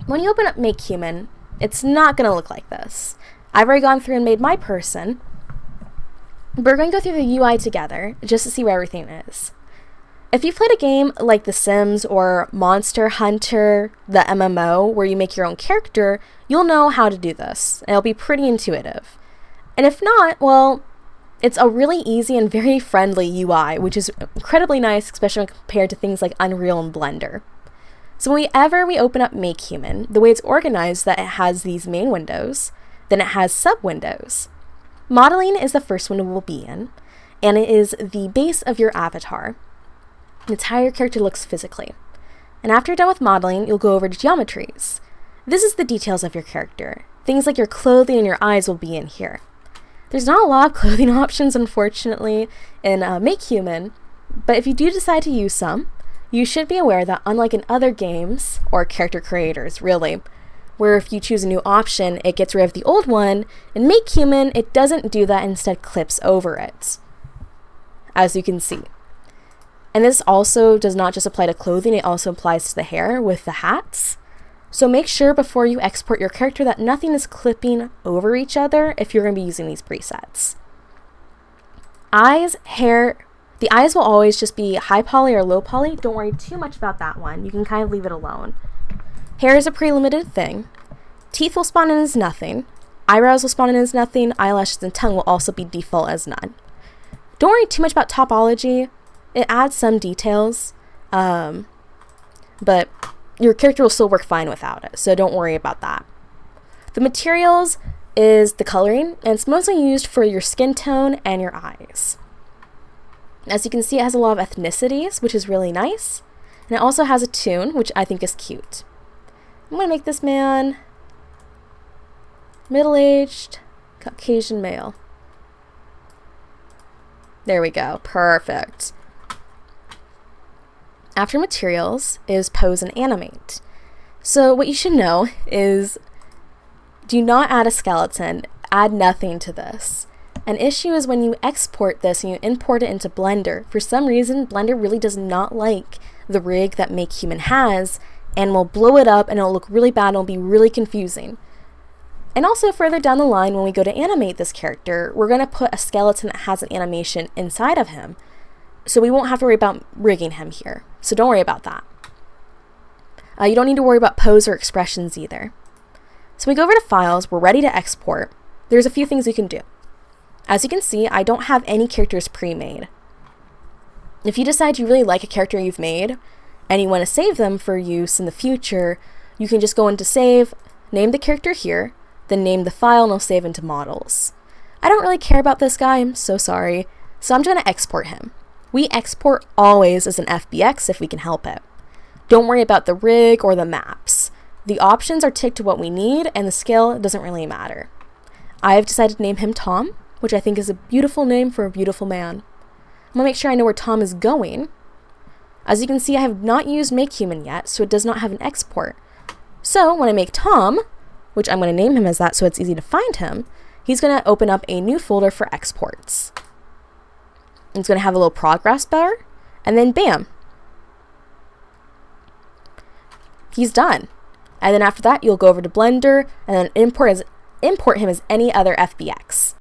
When you open up Make Human, it's not going to look like this. I've already gone through and made my person. We're going to go through the UI together just to see where everything is. If you've played a game like The Sims or Monster Hunter, the MMO, where you make your own character, you'll know how to do this. It'll be pretty intuitive. And if not, well, it's a really easy and very friendly UI, which is incredibly nice, especially when compared to things like Unreal and Blender. So whenever we open up Make Human, the way it's organized is that it has these main windows, then it has sub-windows. Modeling is the first window we'll be in, and it is the base of your avatar. It's how your character looks physically. And after you're done with modeling, you'll go over to geometries. This is the details of your character. Things like your clothing and your eyes will be in here. There's not a lot of clothing options, unfortunately, in Make Human, but if you do decide to use some, you should be aware that unlike in other games, or character creators, really, where if you choose a new option, it gets rid of the old one, in Make Human, it doesn't do that, instead clips over it, as you can see. And this also does not just apply to clothing, it also applies to the hair with the hats. So make sure before you export your character that nothing is clipping over each other if you're going to be using these presets. Eyes, hair, the eyes will always just be high poly or low poly. Don't worry too much about that one. You can kind of leave it alone. Hair is a pretty limited thing. Teeth will spawn in as nothing. Eyebrows will spawn in as nothing. Eyelashes and tongue will also be default as none. Don't worry too much about topology. It adds some details, but your character will still work fine without it, so don't worry about that. The materials is the coloring, and it's mostly used for your skin tone and your eyes. As you can see, it has a lot of ethnicities, which is really nice, and it also has a tune, which I think is cute. I'm going to make this man middle-aged Caucasian male. There we go, perfect. After materials is pose and animate. So what you should know is do not add a skeleton, add nothing to this. An issue is when you export this and you import it into Blender. For some reason, Blender really does not like the rig that Make Human has and will blow it up and it'll look really bad and it'll be really confusing. And also further down the line, when we go to animate this character, we're going to put a skeleton that has an animation inside of him. So we won't have to worry about rigging him here. So don't worry about that. You don't need to worry about pose or expressions either. So we go over to files, we're ready to export. There's a few things you can do. As you can see, I don't have any characters pre-made. If you decide you really like a character you've made and you want to save them for use in the future, you can just go into save, name the character here, then name the file and it'll save into models. I don't really care about this guy, I'm so sorry, so I'm just going to export him. We export always as an FBX if we can help it. Don't worry about the rig or the maps. The options are ticked to what we need and the scale doesn't really matter. I have decided to name him Tom, which I think is a beautiful name for a beautiful man. I'm going to make sure I know where Tom is going. As you can see, I have not used Make Human yet, so it does not have an export. So when I make Tom, which I'm going to name him as that so it's easy to find him, he's going to open up a new folder for exports. It's going to have a little progress bar, and then bam, he's done. And then after that, you'll go over to Blender and then import him as any other FBX.